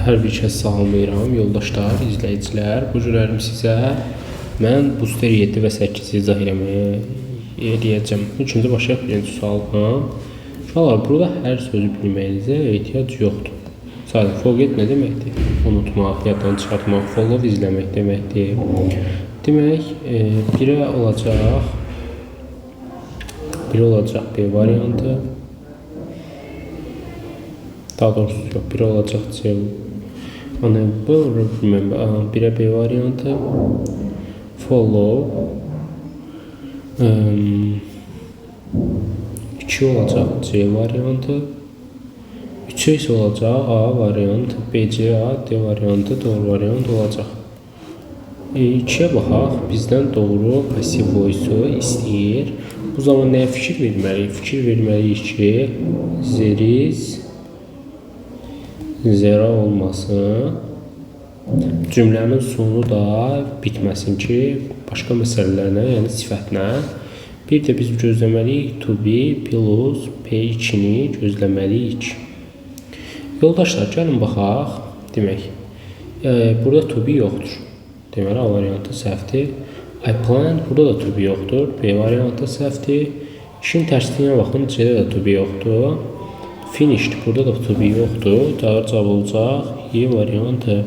Hər bir kəs salamlayıram, yoldaşlar, izləyicilər. Bu günlərim sizə mən Booster 7 və 8-i izah eləyəcəm. İkinci başlayaq birinci sualla. Uşaqlar, burada hər sözü bilməyinizə ehtiyac yoxdur. Sadəcə forget nə deməkdir? Unutmaq, yaddan çıxartmaq, follow izləmək deməkdir. Demək, birə olacaq B variantı. Daha doğrusu yox, biri olacaq C. Birə B variantı. Follow. 2 olacaq C variantı. 3 isə olacaq A variantı, B, C, A, D variantı, doğru variant olacaq. 2-yə baxaq, bizdən doğru passive voice-u istəyir. Bu zaman nəyə fikir verməliyik? Fikir verməliyik ki, zero olmasın. Cümlənin sonu da bitməsin ki, başqa məsələlərlə, yəni sifətlə. Bir də biz gözləməliyik to be plus P2-ni gözləməliyik. Yoldaşlar, gəlin baxaq. Demək, burada to be yoxdur. Deməli, A variantı səhvdir. I plan, burada da to be yoxdur. B variantı səhvdir. İşin tərsliyinə baxın, C-də də to be yoxdur. Finished, burada da to be yoxdur. Cavab olacaq E variantı.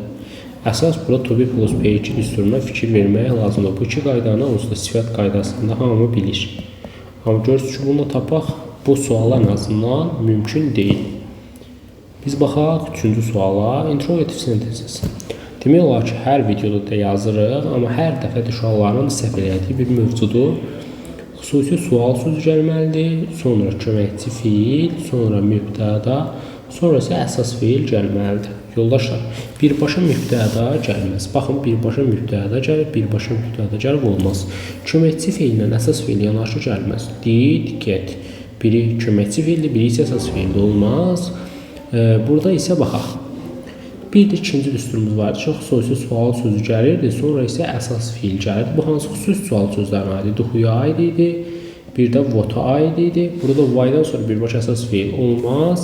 Əsas burada to be plus P2 düsturuna fikir vermək lazımdır. Bu iki qaydanı onsuz da sifət qaydasında hamı bilir. Amma görürsünüz ki, bunu tapaq bu suala ən azından mümkün deyil. Biz baxaq 3-cü suala. Interrogative sentences. Demək olar ki, hər videoda da yazırıq, amma hər dəfə də uşaqların səhv elədiyi bir mövzudur. Xüsusi sual sözü gəlməlidir, sonra köməkçi fiil, sonra mübtəda, sonra isə əsas fiil gəlməlidir. Yoldaşlar, birbaşa mübtəda gəlməz. Baxın, birbaşa mübtəda gəlib, birbaşa mübtəda gəlib olmaz. Köməkçi fiillə əsas fiil yanaşı gəlməz. Did, get. Biri köməkçi fiildir, biri isə əsas fiildir, olmaz. Burada isə baxaq. Bir də ikinci düsturumuz var. Çox xüsusi sual sözü gəlirdi, sonra isə əsas fiil gəlirdi. Bu hansı xüsusi sual sözlərinə aid idi? Who-ya aid idi, bir də what-a aid idi. Burada why-dan sonra birbaşa əsas fiil olmaz.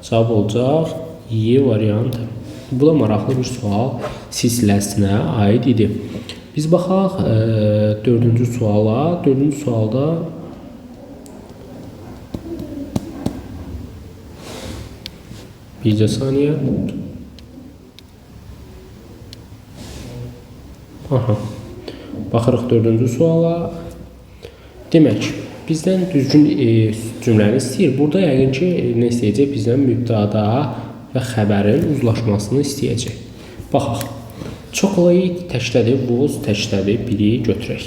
Cavab olacaq E variantı. Bu da maraqlı bir sual silsiləsinə aid idi. Biz baxaq 4-cü suala. 4-cü sualda bircə saniyə. Baxırıq 4-cü suala. Demək, bizdən düzgün cümləni istəyir. Burada yəqin ki, nə istəyəcək? Bizdən mübtəda və xəbərin uzlaşmasını istəyəcək. Baxaq. Chocolate təkdədir, was təkdədir. Biri götürək.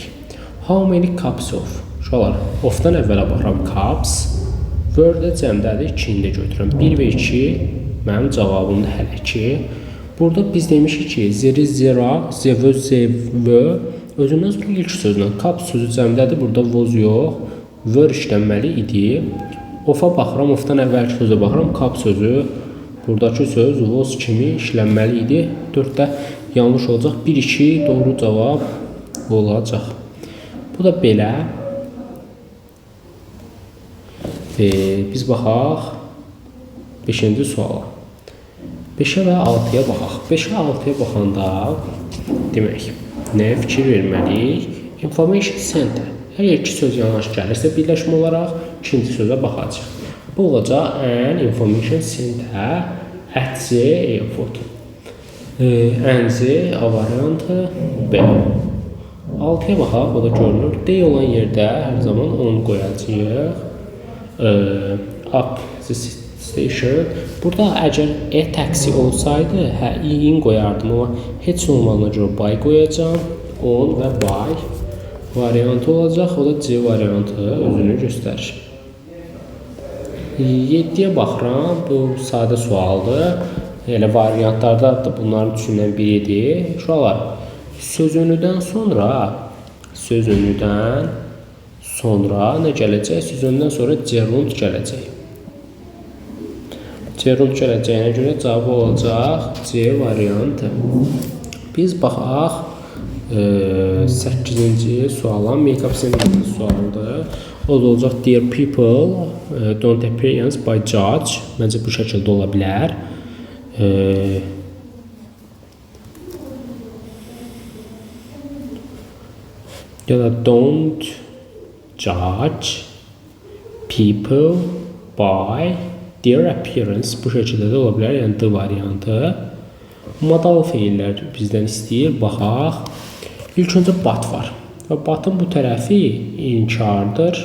How many cups of? Uşaqlar, of-dan əvvələ baxıram. Cups. Word-də cəmdədir, 2-ni də götürürəm. 1 və 2 mənim cavabımdır hələ ki. Burada biz demişik ki, zeri, zera, zevö, zevö. Özündən sonra ilk sözlə. Cup sözü cəmdədir, burada was yox. Were işlənməli idi. Of-a baxıram, of-dan əvvəlki sözə baxıram. Cup sözü, buradakı söz was kimi işlənməli idi. 4-də yanlış olacaq. 1-2 doğru cavab olacaq. Bu da belə. Biz baxaq 5-ci suala. 5-ə və 6-ya baxaq. 5-ə 6-ya baxanda demək, nəyə fikir verməliyik? Information center. Əgər iki söz yanaşı gəlirsə birləşmə olaraq ikinci sözə baxacaq. Bu olacaq an information center at the airport. N-ci A variantı B. 6-ya baxaq, o da görünür. D olan yerdə hər zaman 10 qoyacağıq. Up the station. Burada əgər taxi olsaydı, in qoyardım, amma heç olmadığına görə by qoyacağım. 10 və by variantı olacaq. O da C variantı özünü göstərir. 7-yə baxıram. Bu sadə sualdır. Elə variantlarda da bunların üçündən biridir. Uşaqlar, sözünüdən sonra nə gələcək? Sözündən sonra gerund gələcək. Gerund gələcəyinə görə cavab olacaq C variantı. Biz baxaq 8-ci suala. Make-up sentence sualıdır. O da olacaq dear people don't appearance by judge. Məncə bu şəkildə ola bilər. ya da don't judge people by their appearance. Bu şəkildə də ola bilər. Yəni D variantı. Modal feillər bizdən istəyir. Baxaq. İlk öncə but var. Və but'ın bu tərəfi inkardır.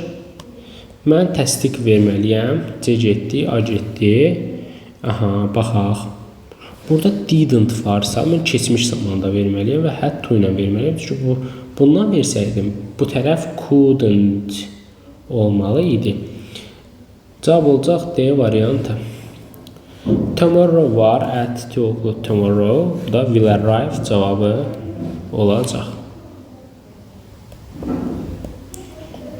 Mən təsdiq verməliyəm. C getdi, A getdi. Aha, baxaq. Burada didn't varsa, mən keçmiş zamanda verməliyəm və had to ilə verməliyəm. Çünki bundan versəydim, bu tərəf couldn't olmalı idi. Cavab olacaq D variantı. Tomorrow var, at 2 o'clock tomorrow. Bu da will arrive cavabı olacaq.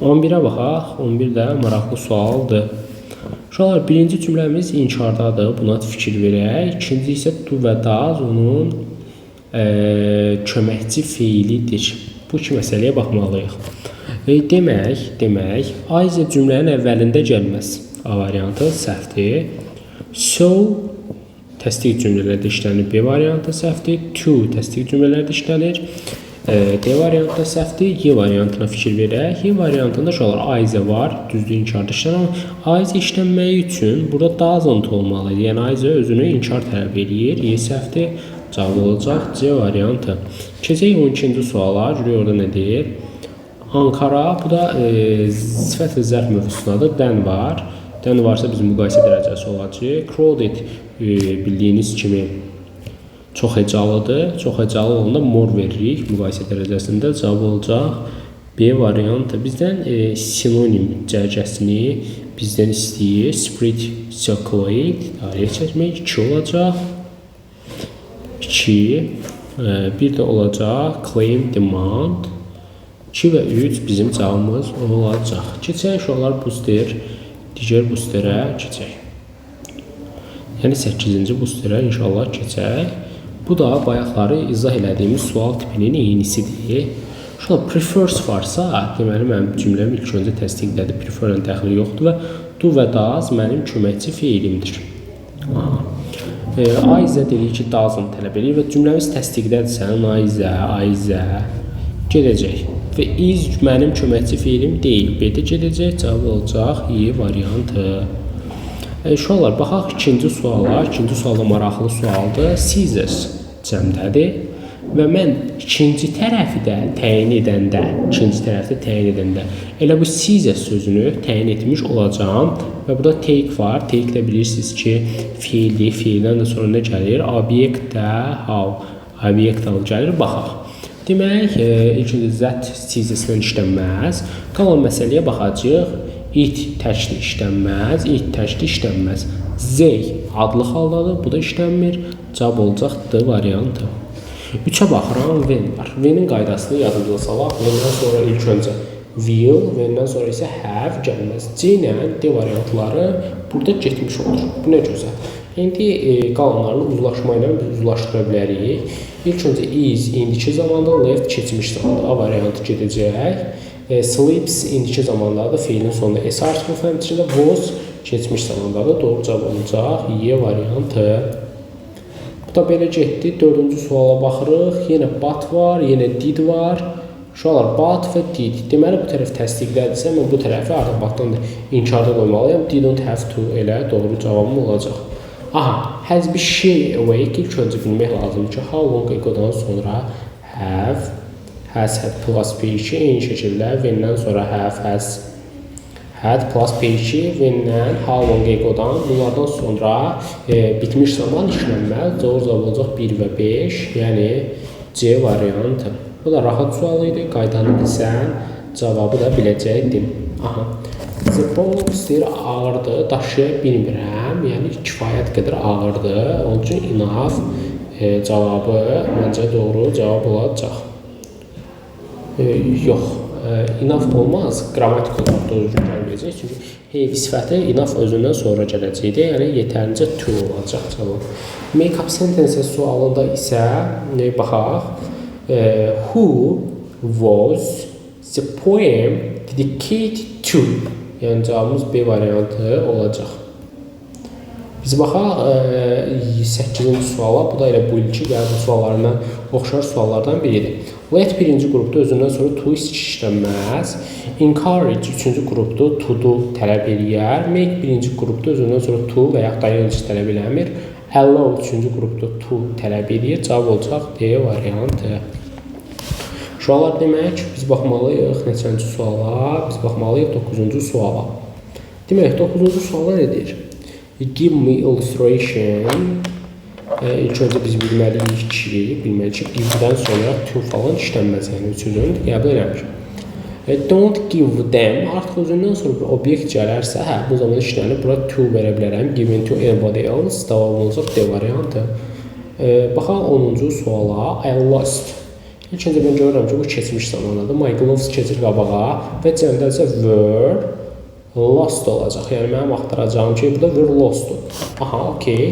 11'ə baxaq. 11 də maraqlı sualdır. Uşaqlar, birinci cümləmiz inkardadır. Buna fikir verək. İkinci isə do və does onun köməkçi feilidir. Bu iki məsələyə baxmalıyıq. Demək, A isə cümlənin əvvəlində gəlməz. A variantı səhvdir. So təsdiq cümlələrdə işlənir. B variantı səhvdir. To təsdiq cümlələrdə işlənir. D variantı səhvdir. Y variantına fikir verək. Y variantında uşaqlar A izə var. Düzdür, inkarda işlənir. A izə işlənməyi üçün burada doesn't olmalıdır. Yəni A izə özünü inkar tələb edir. Y səhvdir. Cavab olacaq C variantı. Keçək 12-ci suala. Görək orada nə deyir? Ankara, bu da sifət və zərf mövzusunadır. Dən var. Dən varsa bizim müqayisə dərəcəsi olacaq. Crowded bildiyiniz kimi çox hecalıdır. Çox hecalı olanda mor veririk müqayisə dərəcəsində. Cavab olacaq B variantı. Bizdən sinonim cərgəsini bizdən istəyir. Spread, circulate, dairəyə çəkmək 2 olacaq. 2. Bir də olacaq claim, demand. 2 və 3 bizim cavabımız olacaq. Keçək uşaqlar booster. Digər boosterə keçək. Yəni 8-ci boosterə inşallah keçək. Bu da bayaqları izah elədiyimiz sual tipinin eynisidir. Şurada prefers varsa, deməli mənim cümləm ilk öncə təsdiqlədi. Preferlə dəxli yoxdur və do və does mənim köməkçi feilimdir. A izə dedik ki, doesn't tələb edir və cümləmiz təsdiqlədirsə, A izə gedəcək. Və is mənim köməkçi feilim deyil. B-də gedəcək, cavab olacaq Y variantı. Uşaqlar, baxaq ikinci suala. İkinci sualda maraqlı sualdır. Scissors cəmdədir. Və mən ikinci tərəfi də təyin edəndə, elə bu scissors sözünü təyin etmiş olacağım. Və burada take var. Take də bilirsiniz ki, feildir. Feildən də sonra nə gəlir? Obyekt də how. Obyekt alıb gəlir. Baxaq. Demək, ilk öncə zət scissors-lə işlənməz. Qalan məsələyə baxacaq. It təkli işlənməz. It təkli işlənməz. Z adlı haldadır. Bu da işlənmir. Cavab olacaq D variantı. 3-ə baxıram. When var. When-in qaydasını yadınıza salaq. When-dən sonra ilk öncə will, when-dən sonra isə have gəlməz. C ilə D variantları burada getmiş olur. Bu nə gözəl. İndi qalanlarını uzlaşma ilə biz uzlaşdıra bilərik. İlk öncə is indiki zamanda, left keçmiş zamanda A variantı gedəcək. Sleeps indiki zamandadır. Feilin sonunda S artıq həmçində was keçmiş zamandadır. Doğru cavab olacaq Y variantı. Bu da belə getdi. 4-cü suala baxırıq. Yenə but var, yenə did var. Uşaqlar but və did. Deməli bu tərəf təsdiqlədirsə, mən bu tərəfi artıq butdan inkarda qoymalıyam. Didn't have to elə doğru cavabım olacaq. Aha, has bir şey awake. İlk öncə bilmək lazımdır ki, how long ago-dan sonra have, has had plus P2 eyni şəkildə when-dən sonra have, has had plus P2 when-dən how long ago-dan bunlardan sonra bitmiş zaman işlənməz. Doğru cavab olacaq 1 və 5, yəni C variantı. Bu da rahat sual idi. Qaydanı bilsən, cavabı da biləcəkdim. Aha. The box deyir ağırdır, daşıya bilmirəm, yəni kifayət qədər ağırdır. Onun üçün enough cavabı məncə doğru cavab olacaq. Yox, enough olmaz, qrammatik olaraq düzgün gəlməyəcək. Çünki have sifəti enough özündən sonra gələcəkdir, yəni yetərincə to olacaq cavab. Make up sentence sualında isə baxaq. Who was the poem dedicated to? Yəni cavabımız B variantı olacaq. Biz baxaq 8-ci suala. Bu da elə bu ilki qəbul suallarından oxşar suallardan biridir. Let birinci qrupda özündən sonra to işlənməz. Encourage üçüncü qrupda to-do tələb eləyər. Make birinci qrupda özündən sonra to və yaxud da ing tələb eləmir. Allow üçüncü qrupda to tələb eləyir. Cavab olacaq D variantı. Uşaqlar demək, biz baxmalıyıq neçənci suala? Biz baxmalıyıq 9-cu suala. Demək, 9-cu suala nedir? Give me illustration. İlk öncə biz bilməliyik ki, give-dən sonra to falan işlənməz. Yəni, üçüncünü qəbul eləmir. Don't give them. Artıq özündən sonra bir obyekt gələrsə, bu zaman işlənir. Bura to verə bilərəm. Given to anybody else. Davam olacaq D variantı. Baxaq 10-cu suala. I lost. İlk öncə mən görürəm ki, bu keçmiş zamandadır. My gloves keçir qabağa və cəmdə isə were lost olacaq. Yəni, mənim axtaracağım ki, bu da were lost-dur. Aha, okey.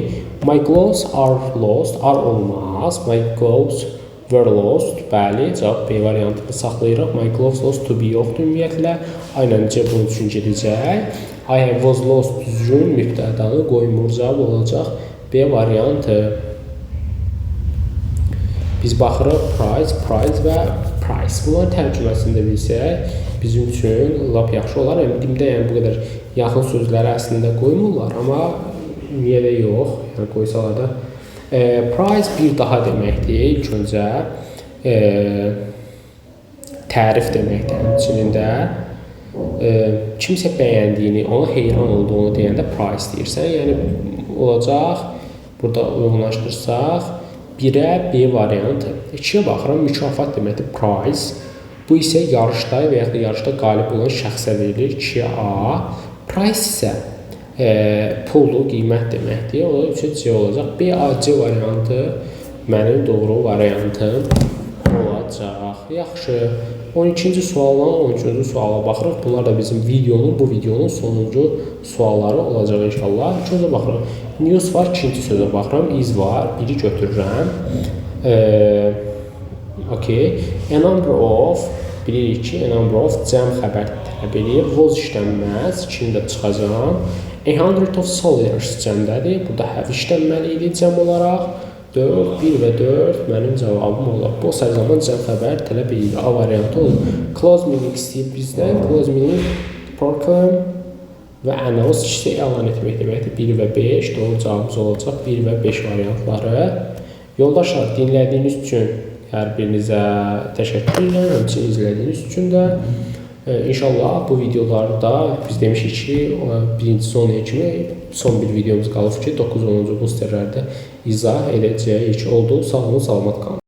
My gloves are lost. Are olmaz. My gloves were lost. Bəli, cavab B variantını saxlayırıq. My gloves lost to be yoxdur ümumiyyətlə. Aynən C bunun üçün gedəcək. I was lost düzgün mübtədanı qoymur. Cavab olacaq B variantı. Biz baxırıq price və price. Bunların tərcüməsində bilsək, bizim üçün lap yaxşı olar. Dimdə yəni bu qədər yaxın sözləri əslində qoymurlar, amma niyə də yox, yəni qoysalar da. Price bir daha deməkdir. İlk öncə tərif deməkdir. Həmçinində kimsə bəyəndiyini, ona heyran olduğunu deyəndə price deyirsən. Yəni olacaq, burada uyğunlaşdırsaq, 1-ə B variantı. 2-yə baxıram, mükafat deməkdir prize. Bu isə yarışda və yaxud da yarışda qalib olan şəxsə verilir 2A. Price isə pullu, qiymət deməkdir. O üçün C olacaq. B, A, C variantı mənim doğru variantım olacaq. Yaxşı. 12-ci sualla 13-cü suala baxırıq. Bunlar da bizim bu videonun sonuncu sualları olacaq inşallah. İkinci baxırıq. News var, ikinci sözə baxıram. Is var, biri götürürəm. Okay. A number of, bilirik ki, a number of cəm xəbər tələb edir. Was işlənməz, ikini də çıxacaq. 100 of soldiers cəmdədir. Burada have işlənməli idi cəm olaraq. 4, 1 və 4 mənim cavabım olur. Bu hər zaman cəm xəbər tələb edir. A variantı olur. Close meaning istəyir bizdən. Close meaning proclaim və announce işte elan etmək deməkdir. 1 və 5 doğru cavabımız olacaq. 1 və 5 variantları. Yoldaşlar, dinlədiyiniz üçün hər birinizə təşəkkür edirəm. Həmçinin izlədiyiniz üçün də İnşallah bu videolarda biz demişik ki, birinci sonraya kimi son bir videomuz qalıb ki, 9-10-cu boosterlərdə izah edəcəyik. Oldu. Sağ olun, salamat qalın.